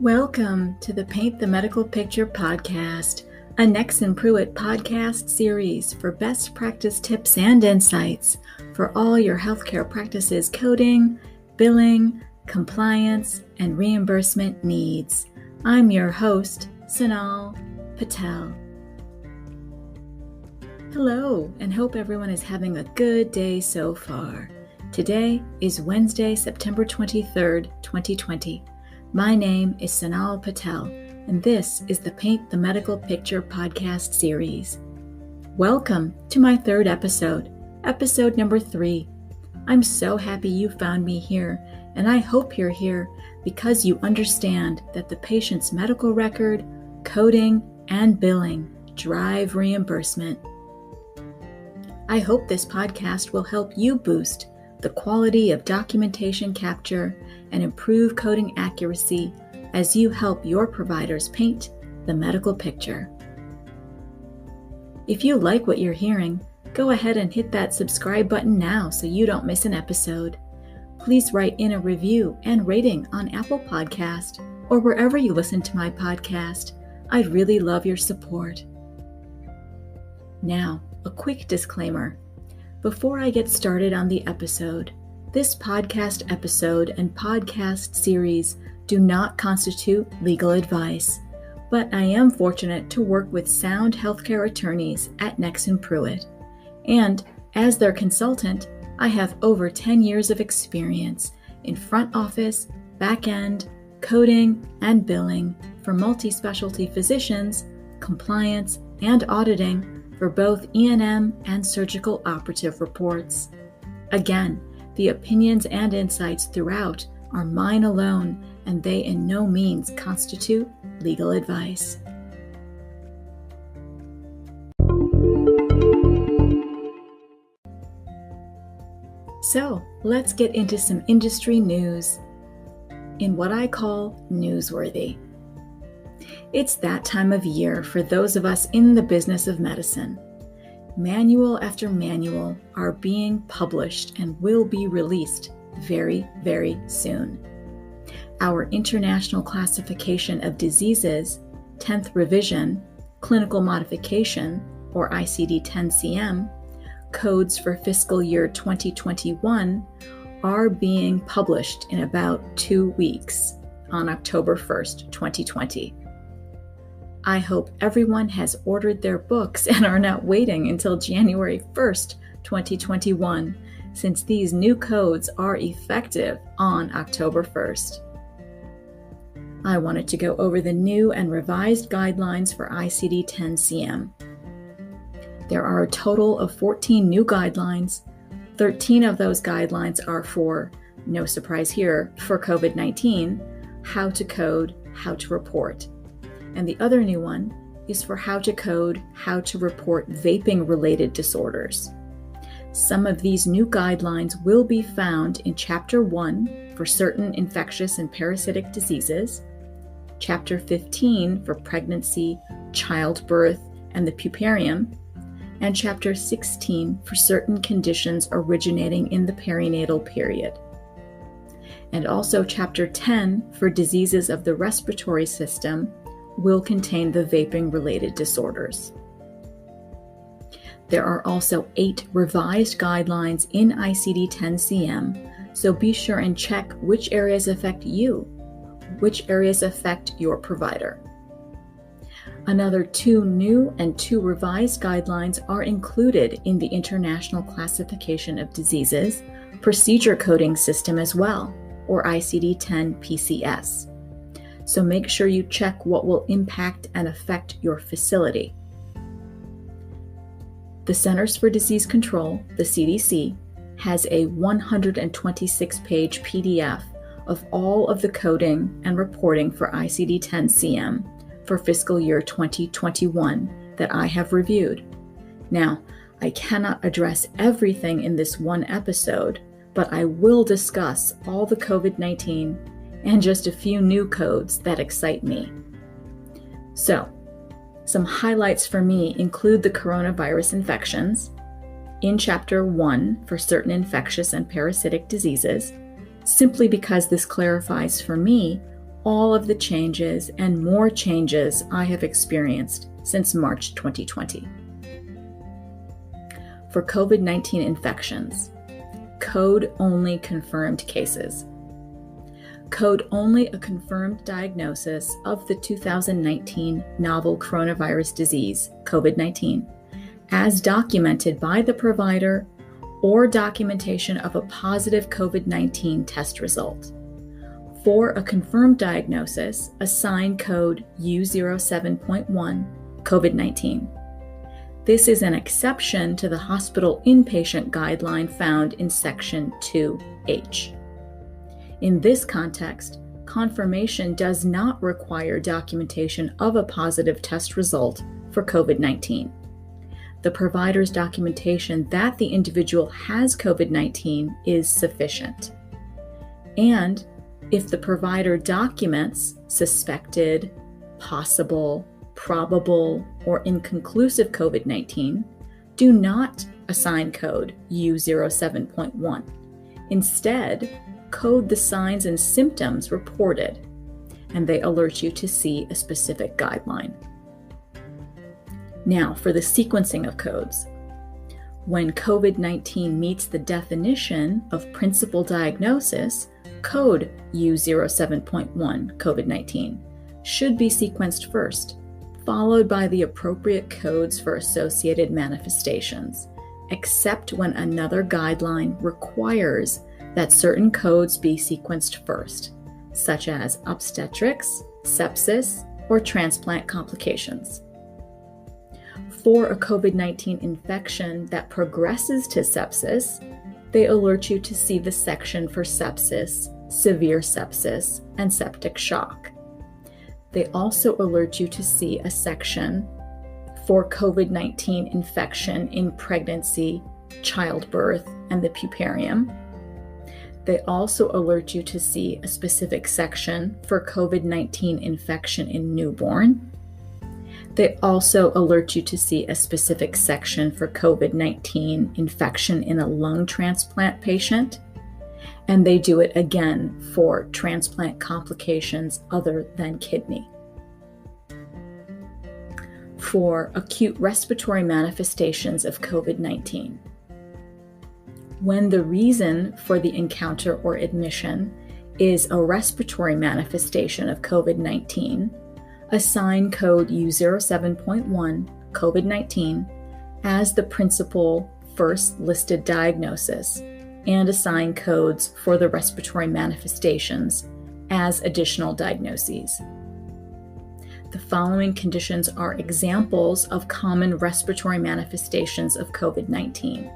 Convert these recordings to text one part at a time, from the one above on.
Welcome to the Paint the Medical Picture podcast, a Nexsen Pruet podcast series for best practice tips and insights for all your healthcare practices coding, billing, compliance, and reimbursement needs. I'm your host, Sonal Patel. Hello, and hope everyone is having a good day so far. Today is Wednesday, September 23rd, 2020. My name is Sonal Patel, and this is the Paint the Medical Picture podcast series. Welcome to my third episode number 3. I'm so happy you found me here, and I hope you're here because you understand that the patient's medical record, coding, and billing drive reimbursement. I hope this podcast will help you boost the quality of documentation capture and improve coding accuracy as you help your providers paint the medical picture. If you like what you're hearing, go ahead and hit that subscribe button now so you don't miss an episode. Please write in a review and rating on Apple Podcast or wherever you listen to my podcast. I'd really love your support. Now, a quick disclaimer. Before I get started on the episode, this podcast episode and podcast series do not constitute legal advice, but I am fortunate to work with sound healthcare attorneys at Nexsen Pruet, and as their consultant, I have over 10 years of experience in front office, back end, coding, and billing for multi-specialty physicians, compliance, and auditing for both E&M and surgical operative reports. Again, the opinions and insights throughout are mine alone, and they in no means constitute legal advice. So, let's get into some industry news in what I call Newsworthy. It's that time of year for those of us in the business of medicine. Manual after manual are being published and will be released very, very soon. Our International Classification of Diseases, 10th Revision, Clinical Modification, or ICD-10-CM, codes for fiscal year 2021 are being published in about 2 weeks on October 1st, 2020. I hope everyone has ordered their books and are not waiting until January 1st, 2021, since these new codes are effective on October 1st. I wanted to go over the new and revised guidelines for ICD-10-CM. There are a total of 14 new guidelines. 13 of those guidelines are for, no surprise here, for COVID-19, how to code, how to report. And the other new one is for how to code, how to report vaping-related disorders. Some of these new guidelines will be found in Chapter 1 for certain infectious and parasitic diseases, Chapter 15 for pregnancy, childbirth, and the puerperium, and Chapter 16 for certain conditions originating in the perinatal period. And also Chapter 10 for diseases of the respiratory system will contain the vaping-related disorders. There are also 8 revised guidelines in ICD-10-CM, so be sure and check which areas affect you, which areas affect your provider. Another 2 new and 2 revised guidelines are included in the International Classification of Diseases Procedure Coding System as well, or ICD-10-PCS. So make sure you check what will impact and affect your facility. The Centers for Disease Control, the CDC, has a 126-page PDF of all of the coding and reporting for ICD-10-CM for fiscal year 2021 that I have reviewed. Now, I cannot address everything in this one episode, but I will discuss all the COVID-19 and just a few new codes that excite me. So, some highlights for me include the coronavirus infections in Chapter 1 for certain infectious and parasitic diseases, simply because this clarifies for me all of the changes and more changes I have experienced since March 2020. For COVID-19 infections, code only confirmed cases. Code only a confirmed diagnosis of the 2019 novel coronavirus disease, COVID-19, as documented by the provider or documentation of a positive COVID-19 test result. For a confirmed diagnosis, assign code U07.1 COVID-19. This is an exception to the hospital inpatient guideline found in Section 2H. In this context, confirmation does not require documentation of a positive test result for COVID-19. The provider's documentation that the individual has COVID-19 is sufficient. And if the provider documents suspected, possible, probable, or inconclusive COVID-19, do not assign code U07.1. Instead, code the signs and symptoms reported, and they alert you to see a specific guideline. Now, for the sequencing of codes. When COVID-19 meets the definition of principal diagnosis, code U07.1 COVID-19 should be sequenced first, followed by the appropriate codes for associated manifestations, except when another guideline requires that certain codes be sequenced first, such as obstetrics, sepsis, or transplant complications. For a COVID-19 infection that progresses to sepsis, they alert you to see the section for sepsis, severe sepsis, and septic shock. They also alert you to see a section for COVID-19 infection in pregnancy, childbirth, and the puerperium. They also alert you to see a specific section for COVID-19 infection in newborn. They also alert you to see a specific section for COVID-19 infection in a lung transplant patient. And they do it again for transplant complications other than kidney. For acute respiratory manifestations of COVID-19. When the reason for the encounter or admission is a respiratory manifestation of COVID-19, assign code U07.1 COVID-19 as the principal first listed diagnosis and assign codes for the respiratory manifestations as additional diagnoses. The following conditions are examples of common respiratory manifestations of COVID-19.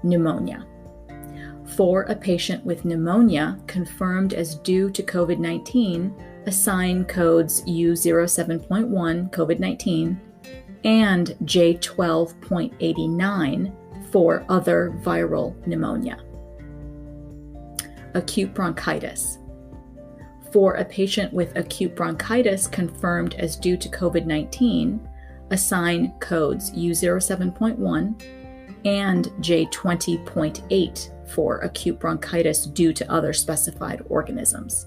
Pneumonia. For a patient with pneumonia confirmed as due to COVID-19, assign codes U07.1 COVID-19 and J12.89 for other viral pneumonia. Acute bronchitis. For a patient with acute bronchitis confirmed as due to COVID-19, assign codes U07.1 and J20.8 for acute bronchitis due to other specified organisms.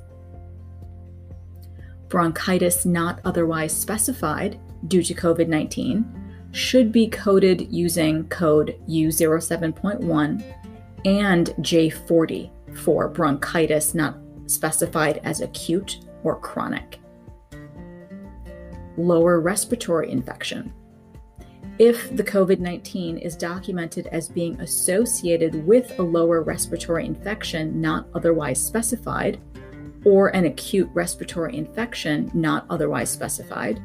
Bronchitis not otherwise specified due to COVID-19 should be coded using code U07.1 and J40 for bronchitis not specified as acute or chronic. Lower respiratory infection. If the COVID-19 is documented as being associated with a lower respiratory infection not otherwise specified, or an acute respiratory infection not otherwise specified,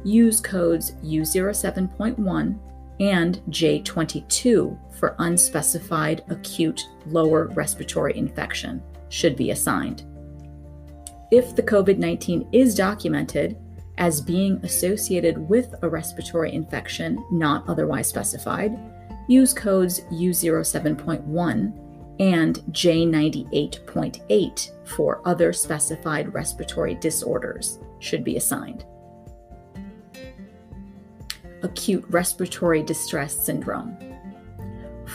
use codes U07.1 and J22 for unspecified acute lower respiratory infection should be assigned. If the COVID-19 is documented as being associated with a respiratory infection not otherwise specified, use codes U07.1 and J98.8 for other specified respiratory disorders should be assigned. Acute respiratory distress syndrome.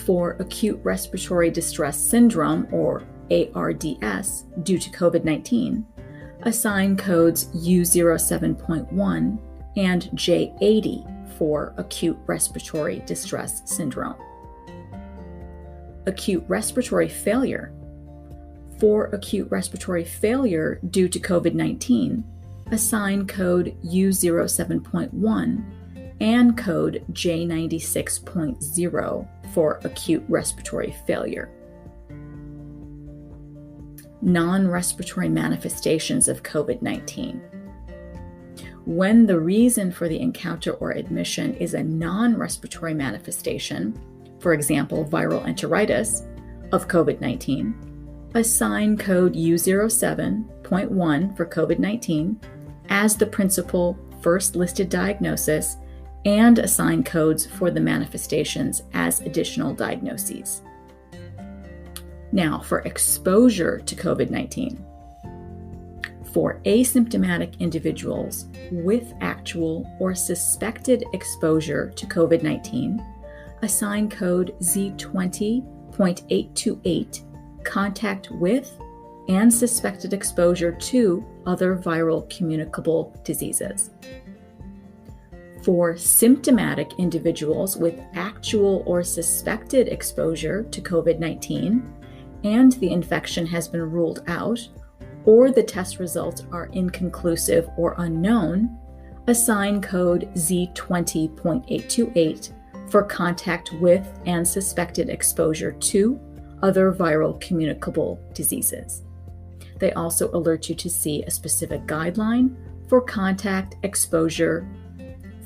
For acute respiratory distress syndrome, or ARDS, due to COVID-19, assign codes U07.1 and J80 for acute respiratory distress syndrome. Acute respiratory failure. For acute respiratory failure due to COVID-19, assign code U07.1 and code J96.0 for acute respiratory failure. Non-respiratory manifestations of COVID-19. When the reason for the encounter or admission is a non-respiratory manifestation, for example, viral enteritis of COVID-19, assign code U07.1 for COVID-19 as the principal first listed diagnosis and assign codes for the manifestations as additional diagnoses. Now, for exposure to COVID-19. For asymptomatic individuals with actual or suspected exposure to COVID-19, assign code Z20.828, contact with and suspected exposure to other viral communicable diseases. For symptomatic individuals with actual or suspected exposure to COVID-19, and the infection has been ruled out, or the test results are inconclusive or unknown, assign code Z20.828 for contact with and suspected exposure to other viral communicable diseases. They also alert you to see a specific guideline for contact exposure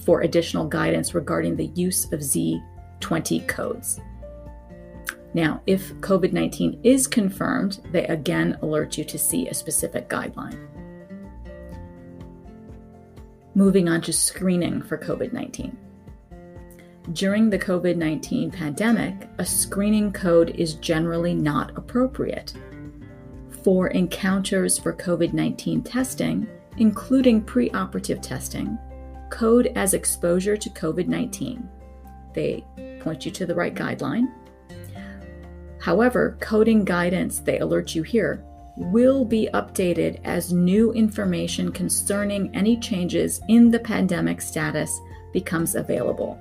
for additional guidance regarding the use of Z20 codes. Now, if COVID-19 is confirmed, they again alert you to see a specific guideline. Moving on to screening for COVID-19. During the COVID-19 pandemic, a screening code is generally not appropriate. For encounters for COVID-19 testing, including preoperative testing, code as exposure to COVID-19. They point you to the right guideline. However, coding guidance, they alert you here, will be updated as new information concerning any changes in the pandemic status becomes available.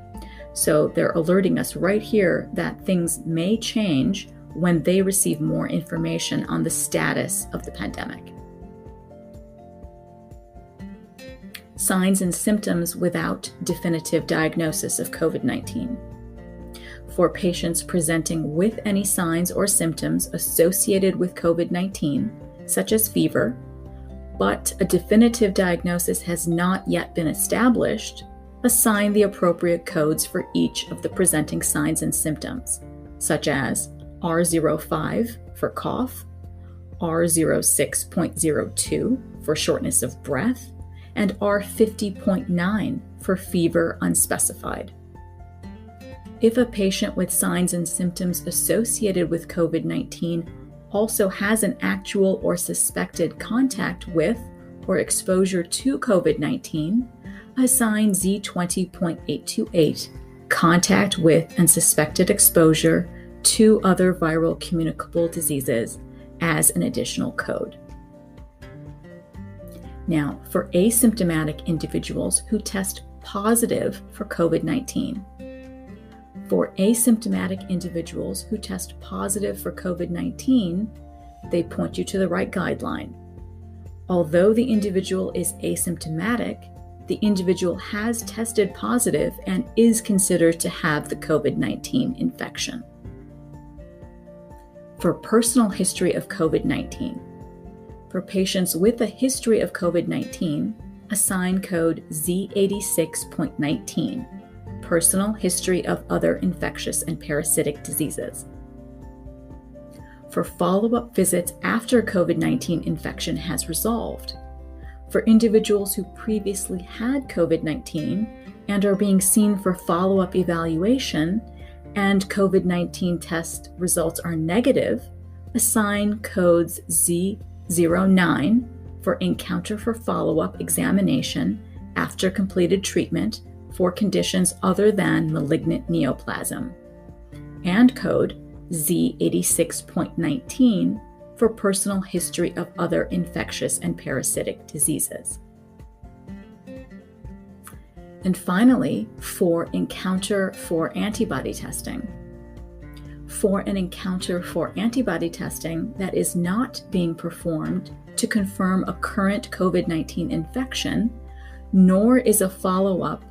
So they're alerting us right here that things may change when they receive more information on the status of the pandemic. Signs and symptoms without definitive diagnosis of COVID-19. For patients presenting with any signs or symptoms associated with COVID-19, such as fever, but a definitive diagnosis has not yet been established, assign the appropriate codes for each of the presenting signs and symptoms, such as R05 for cough, R06.02 for shortness of breath, and R50.9 for fever unspecified. If a patient with signs and symptoms associated with COVID-19 also has an actual or suspected contact with or exposure to COVID-19, assign Z20.828, contact with and suspected exposure to other viral communicable diseases, as an additional code. Now, for asymptomatic individuals who test positive for COVID-19. For asymptomatic individuals who test positive for COVID-19, they point you to the right guideline. Although the individual is asymptomatic, the individual has tested positive and is considered to have the COVID-19 infection. For personal history of COVID-19. For patients with a history of COVID-19, assign code Z86.19, personal history of other infectious and parasitic diseases. For follow-up visits after COVID-19 infection has resolved. For individuals who previously had COVID-19 and are being seen for follow-up evaluation and COVID-19 test results are negative, assign codes Z09 for encounter for follow-up examination after completed treatment for conditions other than malignant neoplasm, and code Z86.19 for personal history of other infectious and parasitic diseases. And finally, for encounter for antibody testing. For an encounter for antibody testing that is not being performed to confirm a current COVID-19 infection, nor is a follow-up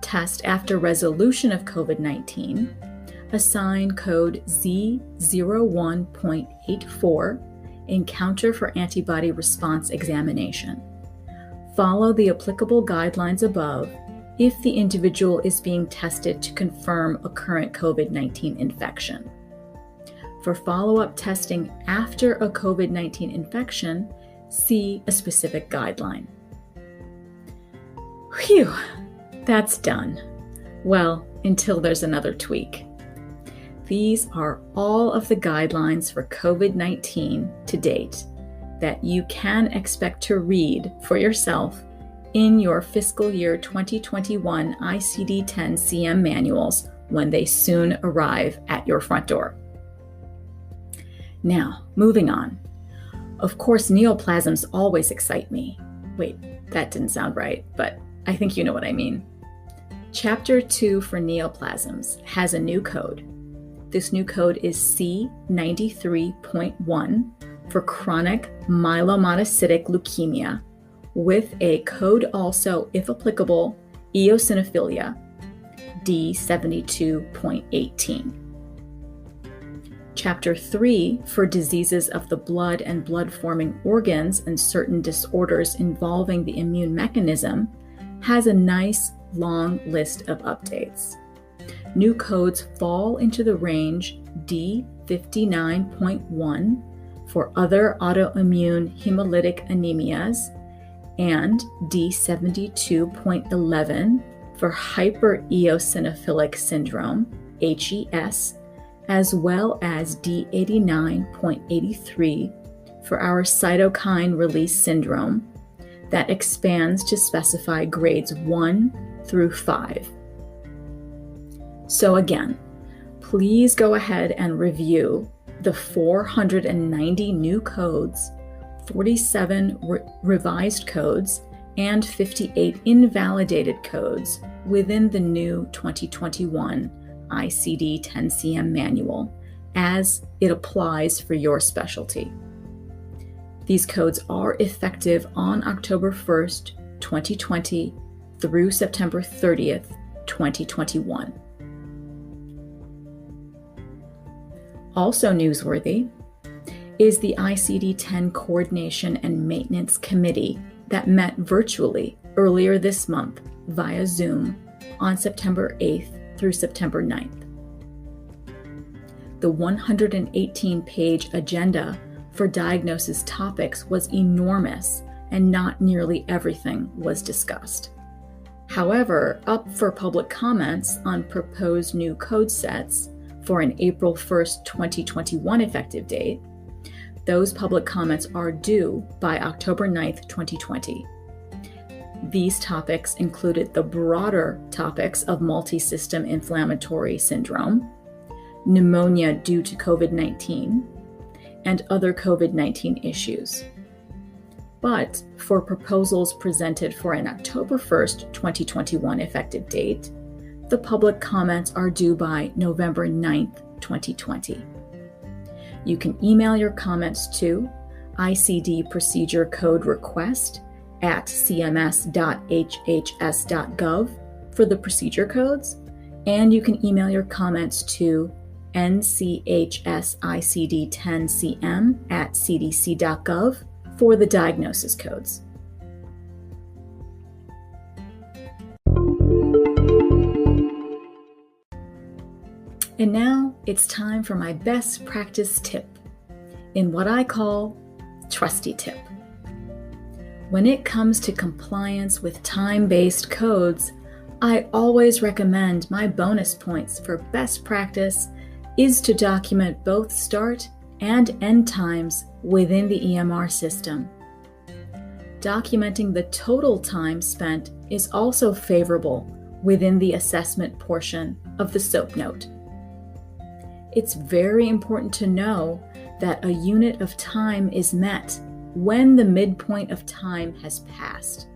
test after resolution of COVID-19, assign code Z01.84, Encounter for Antibody Response Examination. Follow the applicable guidelines above if the individual is being tested to confirm a current COVID-19 infection. For follow-up testing after a COVID-19 infection, see a specific guideline. Phew, that's done. Well, until there's another tweak. These are all of the guidelines for COVID-19 to date that you can expect to read for yourself in your fiscal year 2021 ICD-10-CM manuals when they soon arrive at your front door. Now, moving on. Of course, neoplasms always excite me. Wait, that didn't sound right, but I think you know what I mean. Chapter 2 for neoplasms has a new code. This new code is C93.1 for chronic myelomonocytic leukemia, with a code also, if applicable, eosinophilia, D72.18. Chapter 3 for diseases of the blood and blood-forming organs and certain disorders involving the immune mechanism has a nice long list of updates. New codes fall into the range D59.1 for other autoimmune hemolytic anemias and D72.11 for hypereosinophilic syndrome, HES, as well as D89.83 for our cytokine release syndrome that expands to specify grades 1 through 5. So again, please go ahead and review the 490 new codes, 47 revised codes, and 58 invalidated codes within the new 2021 ICD-10-CM Manual as it applies for your specialty. These codes are effective on October 1st, 2020 through September 30th, 2021. Also newsworthy is the ICD-10 Coordination and Maintenance Committee that met virtually earlier this month via Zoom on September 8th through September 9th. The 118-page agenda for diagnosis topics was enormous and not nearly everything was discussed. However, up for public comments on proposed new code sets for an April 1st, 2021 effective date, those public comments are due by October 9th, 2020. These topics included the broader topics of multisystem inflammatory syndrome, pneumonia due to COVID-19, and other COVID-19 issues. But for proposals presented for an October 1st, 2021 effective date, the public comments are due by November 9th, 2020. You can email your comments to ICD Procedure Code Request at cms.hhs.gov for the procedure codes, and you can email your comments to nchsicd10cm at cdc.gov for the diagnosis codes. And now it's time for my best practice tip in what I call Trusty Tip. When it comes to compliance with time-based codes, I always recommend my bonus points for best practice is to document both start and end times within the EMR system. Documenting the total time spent is also favorable within the assessment portion of the SOAP note. It's very important to know that a unit of time is met when the midpoint of time has passed.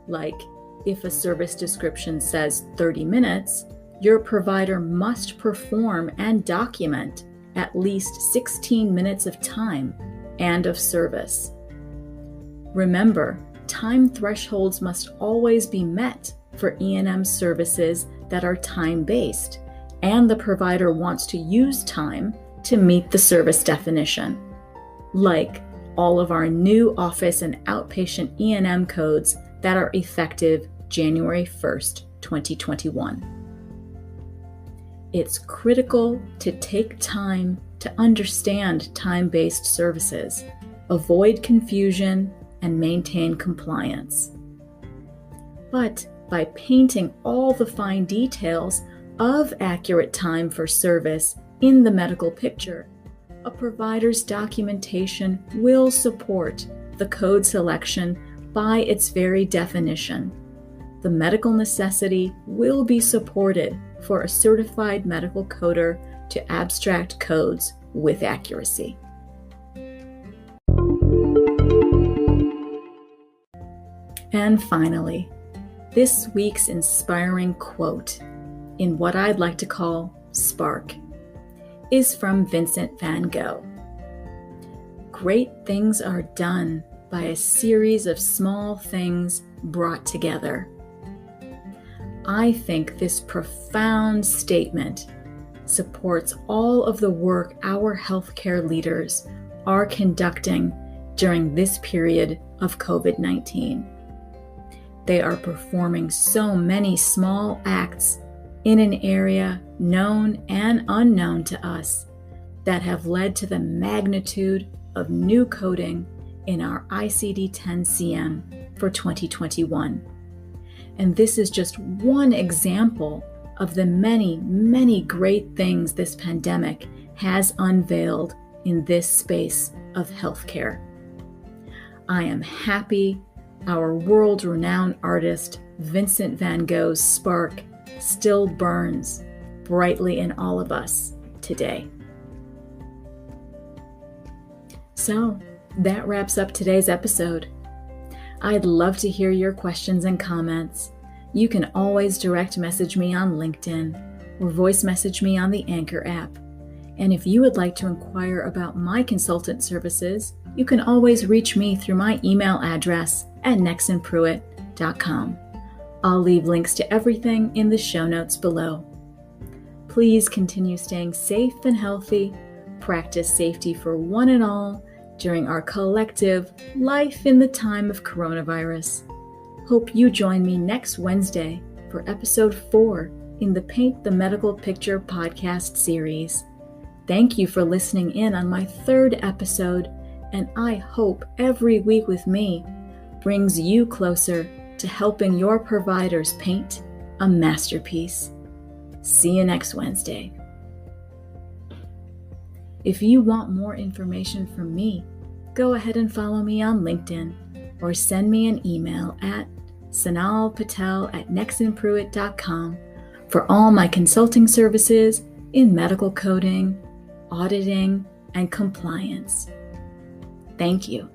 Like, if a service description says 30 minutes, your provider must perform and document at least 16 minutes of time and of service. Remember, time thresholds must always be met for E&M services that are time-based, and the provider wants to use time to meet the service definition, like all of our new office and outpatient E&M codes that are effective January 1st, 2021. It's critical to take time to understand time-based services, avoid confusion, and maintain compliance. But by painting all the fine details of accurate time for service in the medical picture, a provider's documentation will support the code selection by its very definition. The medical necessity will be supported for a certified medical coder to abstract codes with accuracy. And finally, this week's inspiring quote, in what I'd like to call Spark, is from Vincent Van Gogh. Great things are done by a series of small things brought together. I think this profound statement supports all of the work our healthcare leaders are conducting during this period of COVID-19. They are performing so many small acts in an area known and unknown to us that have led to the magnitude of new coding in our ICD-10-CM for 2021. And this is just one example of the many, many great things this pandemic has unveiled in this space of healthcare. I am happy our world-renowned artist Vincent Van Gogh's spark still burns brightly in all of us today. So that wraps up today's episode. I'd love to hear your questions and comments. You can always direct message me on LinkedIn or voice message me on the Anchor app. And if you would like to inquire about my consultant services, you can always reach me through my email address at nexsenpruet.com. I'll leave links to everything in the show notes below. Please continue staying safe and healthy. Practice safety for one and all during our collective life in the time of coronavirus. Hope you join me next Wednesday for episode 4 in the Paint the Medical Picture podcast series. Thank you for listening in on my 3rd episode, and I hope every week with me brings you closer to helping your providers paint a masterpiece. See you next Wednesday. If you want more information from me, go ahead and follow me on LinkedIn or send me an email at sonalpatel@nexsenpruet.com for all my consulting services in medical coding, auditing, and compliance. Thank you.